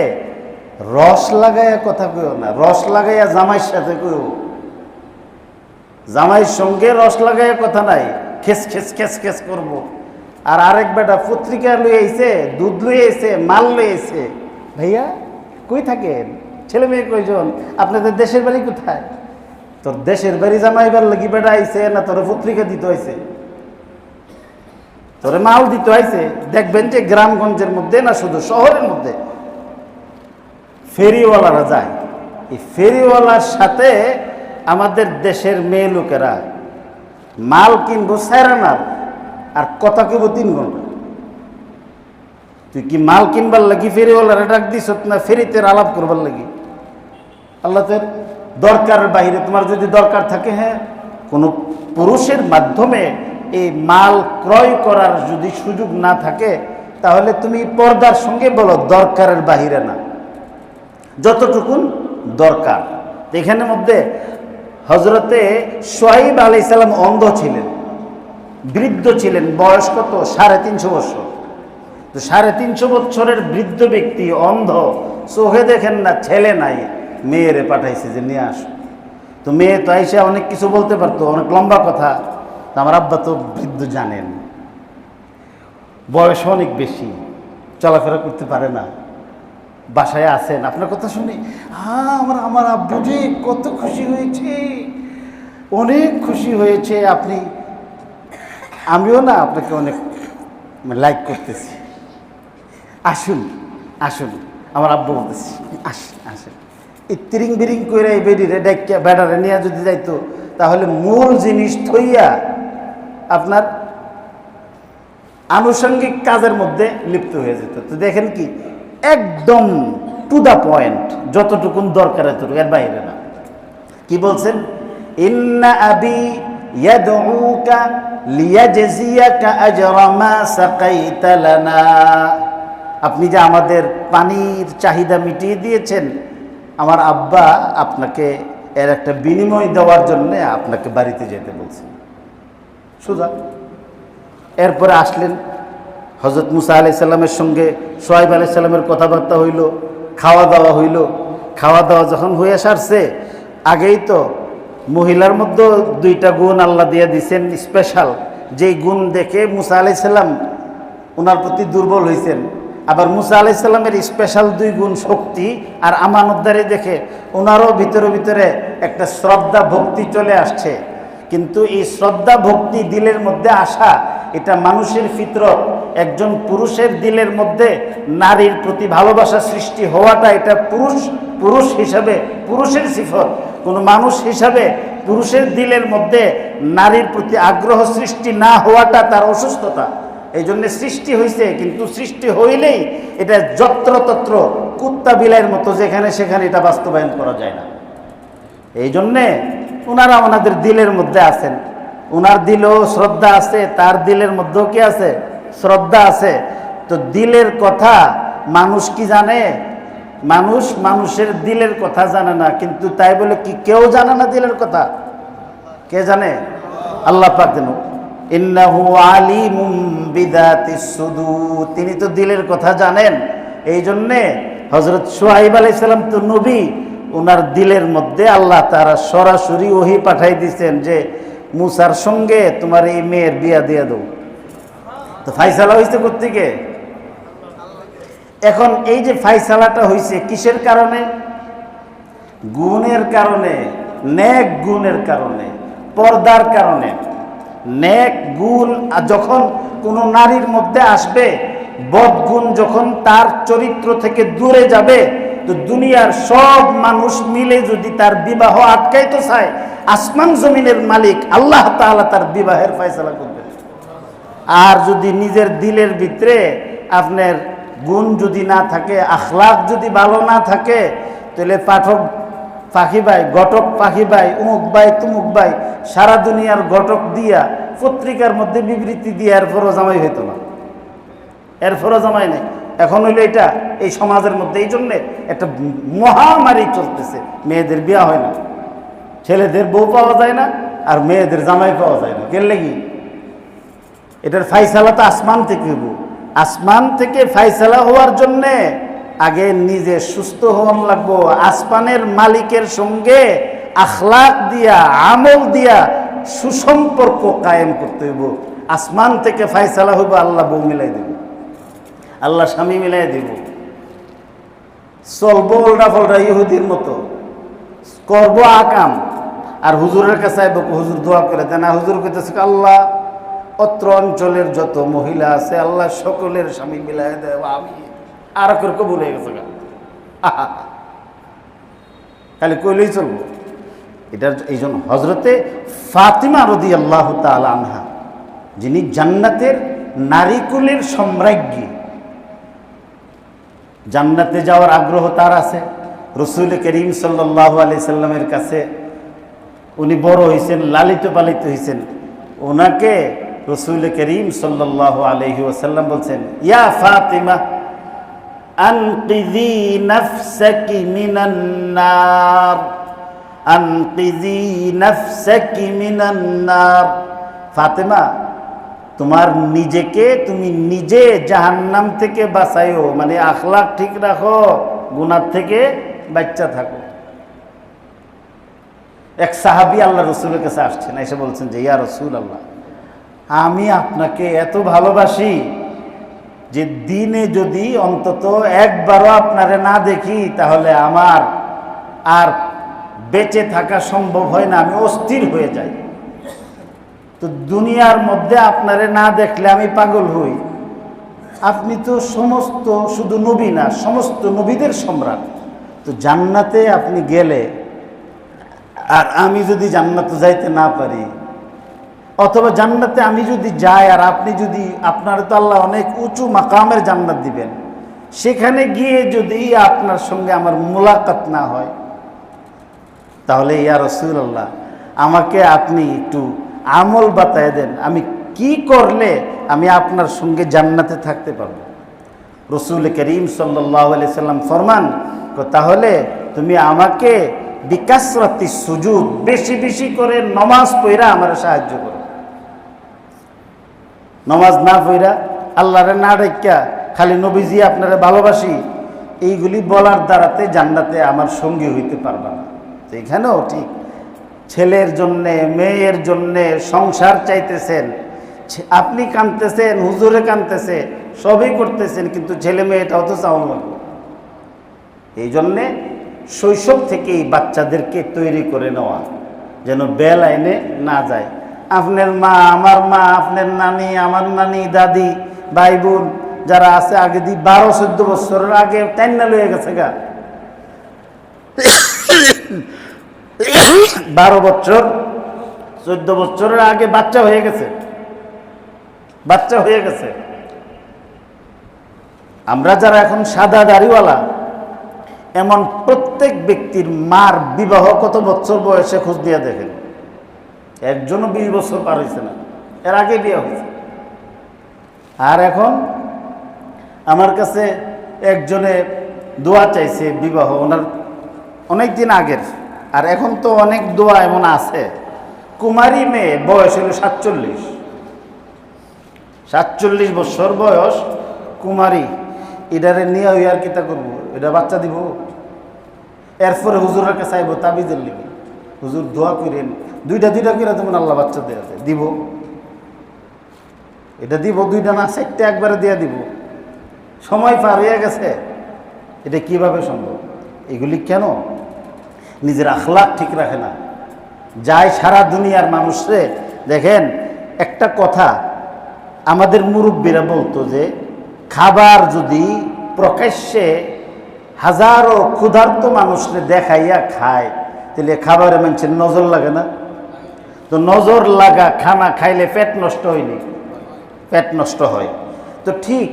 রস লাগাইয়া কথা কইও না, রস লাগাইয়া জামাইয়ের সাথে কইও। জামাইয়ের সঙ্গে রস লাগাইয়া কথা নাই, খেস খেস খেস খেস করবো। আর আরেক বেটা পত্রিকা লই আইছে, দুধ লই আইছে, মাল লই আইছে, ভাইয়া কই থাকেন, ছেলে মেয়ে কয়জন, আপনাদের দেশের বাড়ি কোথায়? তোর দেশের বাড়ি জামাইবার লাগি বেটা আইছে না তোর পত্রিকা দিতে হয়েছে, তোরে মাল দিতে হয়েছে? দেখবেন যে গ্রামগঞ্জের মধ্যে না শুধু শহরের মধ্যে ফেরিওয়ালারা যায়, এই ফেরিওয়ালার সাথে আমাদের দেশের মেয়ে লোকেরা মাল কিনবো সেরানার আর কথা কেবো 3 ঘন্টা। তুই কি মাল কিনবার লাগি ফেরিওয়ালারা ডাক দিস না ফেরিতে আলাপ করবার লাগি? আল্লাহ তোর দরকারের বাইরে তোমার যদি দরকার থাকে, হ্যাঁ, কোনো পুরুষের মাধ্যমে এই মাল ক্রয় করার যদি সুযোগ না থাকে তাহলে তুমি পর্দার সঙ্গে বলো, দরকারের বাহিরে না, যতটুকুন দরকার। এখানের মধ্যে হজরতে শুআইব আলাইহিস সালাম অন্ধ ছিলেন, বৃদ্ধ ছিলেন, বয়স কত? 350 বছর। তো 350 বছরের বৃদ্ধ ব্যক্তি অন্ধ, চোখে দেখেন না, ছেলে নাই, মেয়েরে পাঠাইছে যে নিয়ে আসো। তো মেয়ে তো আইসা অনেক কিছু বলতে পারতো, অনেক লম্বা কথা। আমার আব্বা তো বৃদ্ধ, জানেন, বয়স অনেক বেশি, চলাফেরা করতে পারে না, বাসায় আছেন, আপনার কথা শুনি হ্যাঁ আমার আব্বু যে কত খুশি হয়েছে, অনেক খুশি হয়েছে, আপনি, আমিও না আপনাকে অনেক লাইক করতেছি, আসুন আসুন। আমার আব্বু বলতেছি আসেন আসেন। এই তিরিং বিরিং করে এই বেডিরে ডাইকা বেডারে নিয়ে যদি যাইতো তাহলে মূল জিনিস থইয়া আপনার আনুষঙ্গিক কাজের মধ্যে লিপ্ত হয়ে যেত। তো দেখেন কি একদম টু দ্য পয়েন্ট, যতটুকুন দরকার এতটুকু, এর বাইরে না। কি বলছেন? ইন্না আবি ইয়াদউকা লিয়াজজিয়াকা আজরা মা সাকাইতা লানা। আপনি যে আমাদের পানির চাহিদা মিটিয়ে দিয়েছেন, আমার আব্বা আপনাকে এর একটা বিনিময় দেওয়ার জন্য আপনাকে বাড়িতে যেতে বলছেন। সোজা। এরপরে আসলেন হযরত মুসা আলাইহিস সালামের সঙ্গে শুআইব আলাইহিস সালামের কথাবার্তা হইল, খাওয়া দাওয়া হইল। খাওয়া দাওয়া যখন হয়ে সারছে, আগেই তো মহিলার মধ্যে 2টা গুণ আল্লাহ দিয়ে দিয়েছেন স্পেশাল, যেই গুণ দেখে মুসা আলাইহিস সালাম ওনার প্রতি দুর্বল হয়েছেন। আবার মুসা আলাইহিস সালামের স্পেশাল 2 গুণ শক্তি আর আমানতদারি দেখে ওনারও ভিতরে ভিতরে একটা শ্রদ্ধা ভক্তি চলে আসছে। কিন্তু এই শ্রদ্ধা ভক্তি দিলের মধ্যে আসা, এটা মানুষের ফিতরত, একজন পুরুষের দিলের মধ্যে নারীর প্রতি ভালোবাসা সৃষ্টি হওয়াটা এটা পুরুষ হিসাবে পুরুষের সিফত। কোনো মানুষ হিসাবে পুরুষের দিলের মধ্যে নারীর প্রতি আগ্রহ সৃষ্টি না হওয়াটা তার অসুস্থতা। এই জন্য সৃষ্টি হয়েছে, কিন্তু সৃষ্টি হইলেই এটা যত্রতত্র কুত্তা বিলাইয়ের মতো যেখানে সেখানে এটা বাস্তবায়ন করা যায় না। এই জন্যে ওনারা ওনাদের দিলের মধ্যে আছেন, ওনার দিলেও শ্রদ্ধা আছে, তার দিলের মধ্যেও কি আছে? শ্রদ্ধা আছে। তো দিলের কথা মানুষ কি জানে? মানুষের দিলের কথা জানে না, কিন্তু তাই বলে কি কেউ জানে না দিলের কথা? কে জানে? আল্লাহ পাক জানেন। ইন্নাহু আলিমুম বিযাতিস সুদূর, তিনি তো দিলের কথা জানেন। এই জন্যে হযরত শুআয়ব আলাইহিস সালাম তো নবী, ওনার দিলের মধ্যে আল্লাহ তাআলা সরাসরি ওহী পাঠাই দিয়েছেন যে মুসার সঙ্গে তোমার এই মেয়ের বিয়া দিয়ে দাও। তো ফাইসালা হয়েছে কোত্থেকে? এখন এই যে ফাইসালাটা হয়েছে কিসের কারণে? গুণের কারণে, নেক গুণের কারণে, পর্দার কারণে। নেক গুণ যখন কোনো নারীর মধ্যে আসবে, বদগুণ যখন তার চরিত্র থেকে দূরে যাবে, তো দুনিয়ার সব মানুষ মিলে যদি তার বিবাহ আটকাইতে চায়, আসমান জমিনের মালিক আল্লাহ তাআলা তার বিবাহের ফয়সালা করবেন। আর যদি নিজের দিলের ভিতরে আপনার গুণ যদি না থাকে, আখলাক যদি ভালো না থাকে, তাহলে পাঠক পাখি ভাই, ঘটক পাখি ভাই, উমুক ভাই তুমুক ভাই, সারা দুনিয়ার ঘটক দিয়া পত্রিকার মধ্যে বিবৃতি দিয়ে এরপরও জামাই হইতো না, এরপরও জামাই নেই। এখন হইলো এটা এই সমাজের মধ্যে। এই জন্যে একটা মহামারী চলতেছে, মেয়েদের বিয়া হয় না, ছেলেদের বউ পাওয়া যায় না, আর মেয়েদের জামাই পাওয়া যায় না। কেন লাগি? এটার ফাইসালা তো আসমান থেকে হইব। আসমান থেকে ফাইসালা হওয়ার জন্যে আগে নিজে সুস্থ হওয়ার লাগবো। আসমানের মালিকের সঙ্গে আখলাক দিয়া, আমল দিয়া সুসম্পর্ক কায়েম করতে হইব। আসমান থেকে ফাইসালা হইব, আল্লাহ বউ মিলাই দেব, আল্লাহ স্বামী মিলাই দেব। চলবো উল্টা ফল্টা ইহুদির মতো, করবো আকাম, আর হুজুরের কাছে আইব, হুজুর দোয়া করে দেন। হুজুর কইতেছে আল্লাহ অত্র অঞ্চলের যত মহিলা আছে আল্লাহ সকলের স্বামী মিলাই দেব। আমি আর করে কবুল হয়ে গেছে, খালি কইলেই চলবো। এটার এই জন্য হজরতে ফাতিমা রাদিয়াল্লাহু তাআলা আনহা, যিনি জান্নাতের নারীকুলের সম্রাজ্ঞী, জান্নাতে যাওয়ার আগ্রহ তার আছে। রাসূল করিম সাল্লাল্লাহু আলাইহি সাল্লামের কাছে উনি বড় হয়েছেন, লালিত পালিত হয়েছেন। ওনাকে রাসূল করিম সাল্লাল্লাহু আলাইহি ওয়াসাল্লাম বলছেন, ইয়া ফাতিমা আনকিযি নাফসাকি মিনান নার, আনকিযি নাফসাকি মিনান নার। ফাতিমা, তোমার নিজেকে তুমি নিজে জাহান্নাম থেকে বাঁচাইও, মানে আখলাক ঠিক রাখো, গুনাহ থেকে বাচ্চা থাকো। এক সাহাবী আল্লাহ রসুলের কাছে আসছেন, এসে বলছেন যে ইয়া রাসূলুল্লাহ, আমি আপনাকে এত ভালোবাসি যে দিনে যদি অন্তত একবারও আপনারে না দেখি তাহলে আমার আর বেঁচে থাকা সম্ভব হয় না, আমি অস্থির হয়ে যাই। তো দুনিয়ার মধ্যে আপনারে না দেখলে আমি পাগল হই। আপনি তো সমস্ত, শুধু নবী না, সমস্ত নবীদের সম্রাট। তো জান্নাতে আপনি গেলে আর আমি যদি জান্নাতে যাইতে না পারি, অথবা জান্নাতে আমি যদি যাই আর আপনি যদি, আপনার তো আল্লাহ অনেক উঁচু মাকামের জান্নাত দিবেন, সেখানে গিয়ে যদি আপনার সঙ্গে আমার মুলাকাত না হয়, তাহলে ইয়া রাসূলুল্লাহ আমাকে আপনি একটু আমল বাতায় দেন, আমি কি করলে আমি আপনার সঙ্গে জান্নাতে থাকতে পারবো। রাসূল করিম সাল্লাল্লাহু আলাইহি সাল্লাম ফরমান, তাহলে তুমি আমাকে বিকাসরাতি সুজুদ, বেশি বেশি করে নমাজ পড়া আমার সাহায্য করো। নমাজ না পড়া, আল্লাহরে না ডাইকা, খালি নবীজি আপনারে ভালোবাসি, এইগুলি বলার দ্বারাতে জান্নাতে আমার সঙ্গী হইতে পারবা না। তো এখানেও ঠিক, ছেলের জন্যে, মেয়ের জন্যে সংসার চাইতেছেন, আপনি কাঁদতেছেন, হুজুরে কাঁদতেছে, সবই করতেছেন, কিন্তু ছেলে মেয়েটাও তো চাওয়া লাগবে। এই জন্যে শৈশব থেকেই বাচ্চাদেরকে তৈরি করে নেওয়া, যেন বেলাইনে না যায়। আপনার মা, আমার মা, আপনার নানি, আমার নানি, দাদি, ভাই বোন যারা আছে আগে 12-14 বছরের আগে টাইনা লয়ে গেছে গা। 12 বছর 14 বছরের আগে বাচ্চা হয়ে গেছে। আমরা যারা এখন সাদা দাড়িওয়ালা, এমন প্রত্যেক ব্যক্তির মার বিবাহ কত বছর বয়সে খোঁজ দিয়ে দেখেন, একজনও 20 বছর পার হয়েছে না, এর আগে বিয়ে হয়েছে। আর এখন আমার কাছে একজনে দোয়া চাইছে বিবাহ, ওনার অনেক দিন আগের। আর এখন তো অনেক দোয়া এমন আছে, কুমারী মেয়ে বয়স হলো 47 বছর বয়স, কুমারী, এটারে নিয়ে ওই আর কিতা করবো, এটা বাচ্চা দিব। এরপরে হুজুরের কাছে চাইবো তাবিজের লিখে, হুজুর দোয়া করেন, দুইটা করে তেমন আল্লাহ বাচ্চা দেওয়া যায়, দিব। এটা দিব, 2টা না 4টা একবারে দিয়ে দিব। সময় পার হয়ে গেছে, এটা কিভাবে সম্ভব? এগুলি কেন? নিজের আখলাক ঠিক রাখে না, যায় সারা দুনিয়ার মানুষরে। দেখেন একটা কথা আমাদের মুরব্বীরা বলতো যে খাবার যদি প্রকাশ্যে হাজারো ক্ষুধার্ত মানুষরে দেখাইয়া খায়, তাহলে খাবারে মানুষের নজর লাগে না? তো নজর লাগা খানা খাইলে পেট নষ্ট হয়নি, পেট নষ্ট হয়। তো ঠিক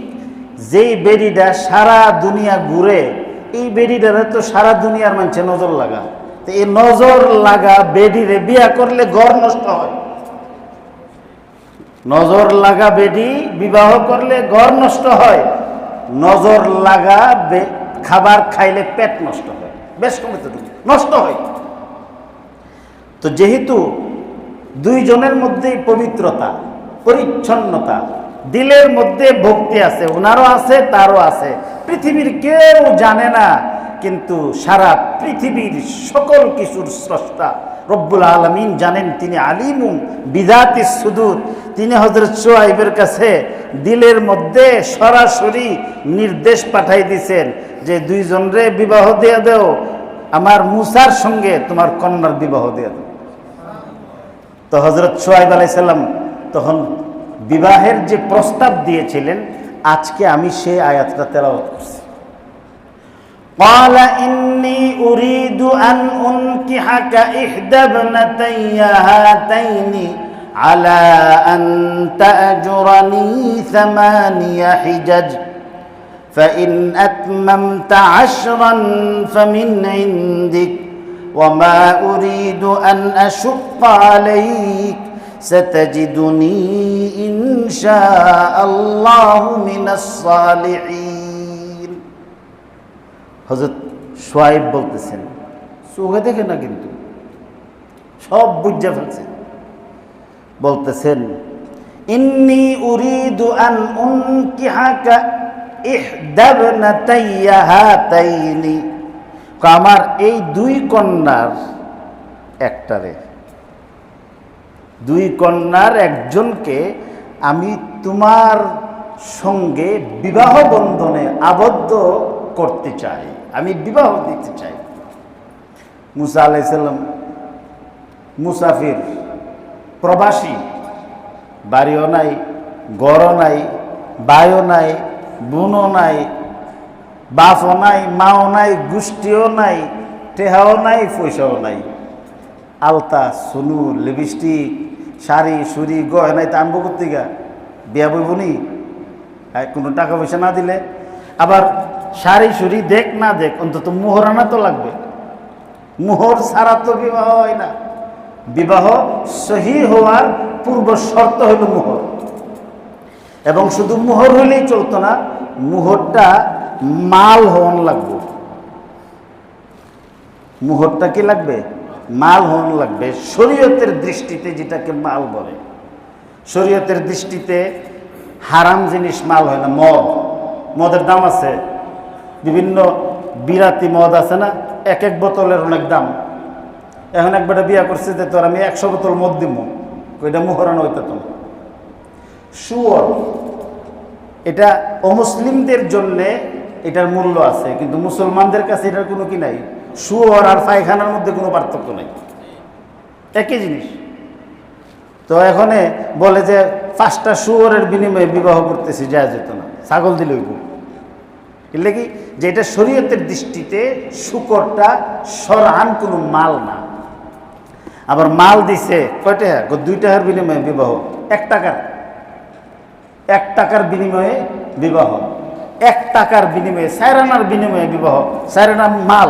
যেই বেডিটা সারা দুনিয়া ঘুরে, এই বেডিটারে তো সারা দুনিয়ার মানুষের নজর লাগা। তো এই নজর লাগা বেডিরে বিয়া করলে ঘর নষ্ট হয়। নজর লাগা বেডি বিবাহ করলে ঘর নষ্ট হয়। নজর লাগা খাবার খাইলে পেট নষ্ট হয়, বেশ কমে নষ্ট হয়। তো যেহেতু দুইজনের মধ্যেই পবিত্রতা, পরিচ্ছন্নতা, দিলের মধ্যে ভক্তি আছে, ওনারও আছে তারও আছে, পৃথিবীর কেউ জানে না, কিন্তু সারা পৃথিবীর সকল কিছুর স্রষ্টা রব্বুল আলামিন জানেন। তিনি আলিমুম বিদাতিস সুদূর। তিনি হযরত শুআইবের কাছে দিলের মধ্যে সরাসরি নির্দেশ পাঠাই দিয়েছেন যে দুইজনরে বিবাহ দিয়ে দাও, আমার মুসার সঙ্গে তোমার কন্যার বিবাহ দিয়ে দাও। তো হযরত শুআইব আলাইহিস সালাম তখন বিবাহের যে প্রস্তাব দিয়েছিলেন, আজকে আমি সেই আয়াতটা তেলাওয়াত করছি। قال إني أريد أن أنكحك إحدى ابنتي هاتين على أن تأجرني 8 حجج فإن أتممت 10 فمن عندك وما أريد أن أشق عليك ستجدني إن شاء الله من الصالحين। হযরত শুআইব বলতেছেন, চোখে দেখে না কিন্তু সব বুঝে ফেলছে, বলতেছেন ইন্নী উরিদু আন উনকিহাকা ইহদা ইবনাতাইয়া হাতাইনি, আমার এই 2 কন্যার একটারে, 2 কন্যার একজনকে আমি তোমার সঙ্গে বিবাহ বন্ধনে আবদ্ধ করতে চাই, আমি বিবাহ দিতে চাই। মুসা আলাইহিস সালাম মুসাফির, প্রবাসী, বাড়িও নাই, ঘরও নাই, ভাইও নাই, বোনও নাই, বাপও নাই, মাও নাই, গোষ্ঠীও নাই, টেহাও নাই, পয়সাও নাই। আলতা, সুনু, লিপস্টিক, শাড়ি সুরি গয়নাই তা আনবো করতে গা, বিয়া বইবনি কোনো টাকা পয়সা না দিলে। আবার শাড়ি সুরি দেখ না দেখ, অন্তত মোহর আনা তো লাগবে, মোহর ছাড়া তো বিবাহ হয় না। বিবাহ সহি হওয়ার পূর্ব শর্ত হইল মোহর, এবং শুধু মোহর হইলেই চলতো না, মোহরটা মাল হওয়ান লাগবে। মোহরটা কি লাগবে? মাল হওয়ান লাগবে। শরীয়তের দৃষ্টিতে যেটাকে মাল বলে, শরীয়তের দৃষ্টিতে হারাম জিনিস মাল হয় না। মদ, মদের দাম আছে, বিভিন্ন বিরাতি মদ আছে না, এক এক বোতলের অনেক দাম। এখন একবারে বিয়া করছে যে তোর আমি 100 বোতল মদ দিব, ওইটা মোহরানো হইতে তো। শুয়োর, এটা অমুসলিমদের জন্যে এটার মূল্য আছে, কিন্তু মুসলমানদের কাছে এটার কোনো কি নাই। শুয়োর আর পায়খানার মধ্যে কোনো পার্থক্য নাই, একই জিনিস। তো এখানে বলে যে 5টা শুয়োরের বিনিময়ে বিবাহ করতেছি, যায় যেত না, ছাগল দিলে হইব। এলে কি যে এটা শরীয়তের দৃষ্টিতে শুকরটা শরআন কোনো মাল না। আবার মাল দিছে কয় টাকা? 2 টাকার বিনিময়ে বিবাহ, 1 টাকার বিনিময়ে বিবাহ, 1 টাকার বিনিময়ে 4 আনার বিনিময়ে বিবাহ। 4 আনা মাল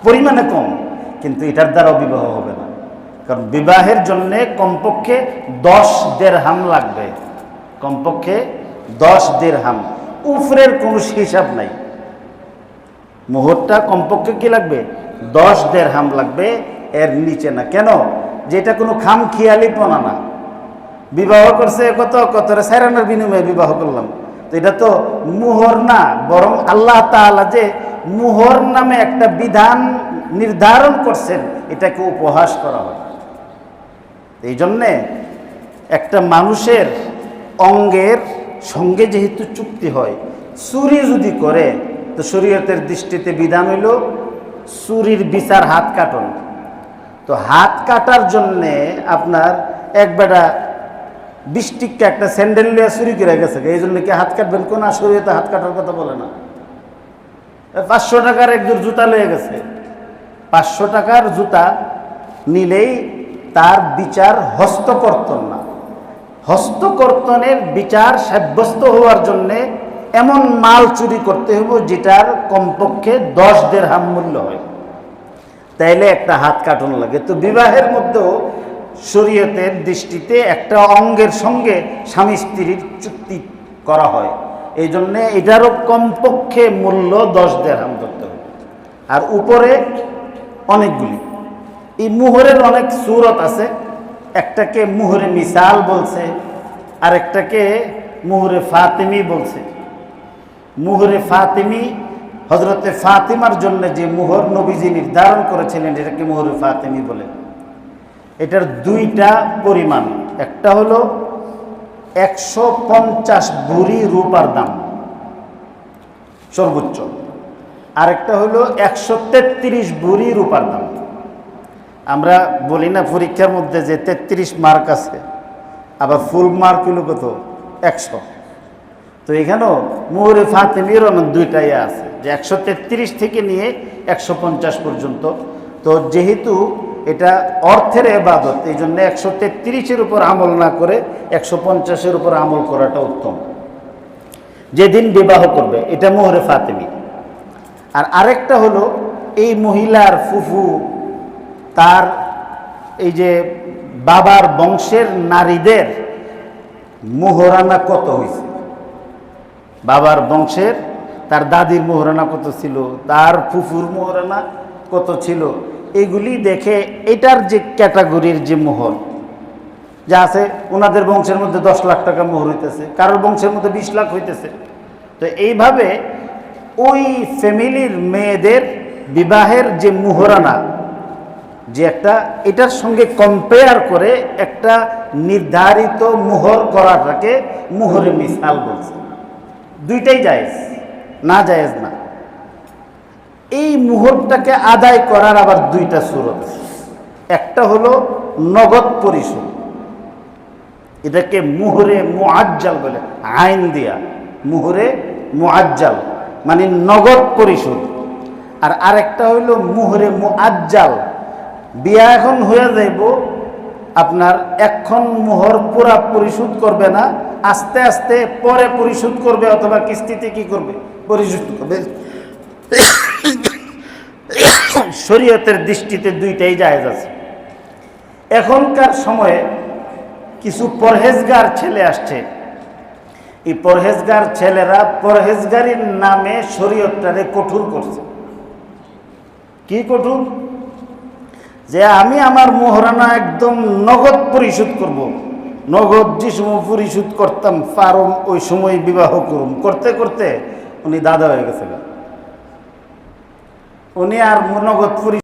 পরিমাণে কম, কিন্তু এটার দ্বারাও বিবাহ হবে না। কারণ বিবাহের জন্যে কমপক্ষে 10 দিরহাম লাগবে, কমপক্ষে 10 দিরহাম, উপরের কোনো হিসাব নাই। মুহূর্তটা কমপক্ষে কি লাগবে? 10 দিরহাম লাগবে, এর নিচে না। কেন? যেটা কোনো খামখেয়ালিপনা না। বিবাহ করছে কত 4 আনার বিনিময়ে বিবাহ করলাম, তো এটা তো মুহর না, বরং আল্লাহ তাআলা যে মুহর নামে একটা বিধান নির্ধারণ করছেন, এটাকে উপহাস করা হয়। এই জন্যে একটা মানুষের অঙ্গের সঙ্গে যেহেতু চুক্তি হয়, চুরি যদি করে তো শরীয়তের দৃষ্টিতে বিধান হইল চুরির বিচার হাত কাটন। তো হাত কাটার জন্যে আপনার এক বেটা 20 টিক্কা একটা স্যান্ডেল লিয়ে চুরি করে গেছে, এই জন্য কি হাত কাটবেন? কোন শরীয়তে হাত কাটার কথা বলে না। 500 টাকার একজোড় জুতা লয়ে গেছে, 500 টাকার জুতা নিলেই তার বিচার হস্তকর্তন না। হস্তকর্তনের বিচার সাব্যস্ত হওয়ার জন্যে এমন মাল চুরি করতে হবে যেটার কমপক্ষে 10 দিরহাম মূল্য হয়, তাইলে একটা হাত কাটন লাগে। তো বিবাহের মধ্যেও শরীয়তের দৃষ্টিতে একটা অঙ্গের সঙ্গে স্বামী স্ত্রীর চুক্তি করা হয়, এই জন্যে এটারও কমপক্ষে মূল্য 10 দিরহাম ধরতে হবে। আর উপরে অনেকগুলি এই মুহরের অনেক সূরত আছে। একটাকে মুহরে মিসাল বলছে, আরেকটাকে মুহরে ফাতিমি বলছে। মুহরে ফাতিমি হযরতে ফাতিমার জন্য যে মুহর নবীজি নির্ধারণ করেছিলেন, এটাকে মুহরে ফাতিমি বলে। এটার 2টা পরিমাণ, একটা হলো 150 ভরি রূপার দাম সর্বোচ্চ, আরেকটা হলো 133 ভরি রূপার দাম। আমরা বলি না পরীক্ষার মধ্যে যে 33 মার্ক আছে, আবার ফুল মার্ক হলো কত? 100। তো এখানেও মুহরে ফাতিমির 2টাই আছে, যে 133 থেকে নিয়ে 150 পর্যন্ত। তো যেহেতু এটা অর্থের ইবাদত, এই জন্য 133-এর উপর আমল না করে 150-এর উপর আমল করাটা উত্তম। যেদিন বিবাহ করবে এটা মুহরে ফাতিমি। আর আরেকটা হলো এই মহিলার ফুফু, তার এই যে বাবার বংশের নারীদের মোহরানা কত হয়েছে, বাবার বংশের তার দাদির মোহরানা কত ছিল, তার ফুফুর মোহরানা কত ছিল, এগুলি দেখে এটার যে ক্যাটাগরির যে মোহর যা আছে, ওনাদের বংশের মধ্যে 10 লাখ টাকা মোহর হইতেছে, কারোর বংশের মধ্যে 20 লাখ হইতেছে। তো এইভাবে ওই ফ্যামিলির মেয়েদের বিবাহের যে মোহরানা, যে একটা এটার সঙ্গে কম্পেয়ার করে একটা নির্ধারিত মোহর করাটাকে মোহরে মিসাল বলছে। 2টাই জায়েজ, না জায়েজ না। এই মোহরটাকে আদায় করার আবার 2টা সূরত আছে। একটা হলো নগদ পরিশোধ, এটাকে মুহরে মুআজ্জাল বলে, আইন দিয়া মুহরে মুআজ্জাল মানে নগদ পরিশোধ। আর আরেকটা হইল মুহরে মুআজ্জাল, বিয়া এখন হয়ে যাইব, আপনার এখন মোহর পুরা পরিশোধ করবে না, আস্তে আস্তে পরে পরিশোধ করবে, অথবা কিস্তিতে কি করবে, পরিশোধ করবে। শরীয়তের দৃষ্টিতে 2টাই জায়েজ আছে। এখনকার সময়ে কিছু পরহেজগার ছেলে আসছে, এই পরহেজগার ছেলেরা পরহেজগারির নামে শরীয়তটারে কঠোর করছে। কি কঠোর? যে আমি আমার মোহরানা একদম নগদ পরিশোধ করব, নগদ যে সময় পরিশোধ করতাম পারম ওই সময় বিবাহ করুম। করতে করতে উনি দাদা হয়ে গেছে, উনি আর নগদ পরিশোধ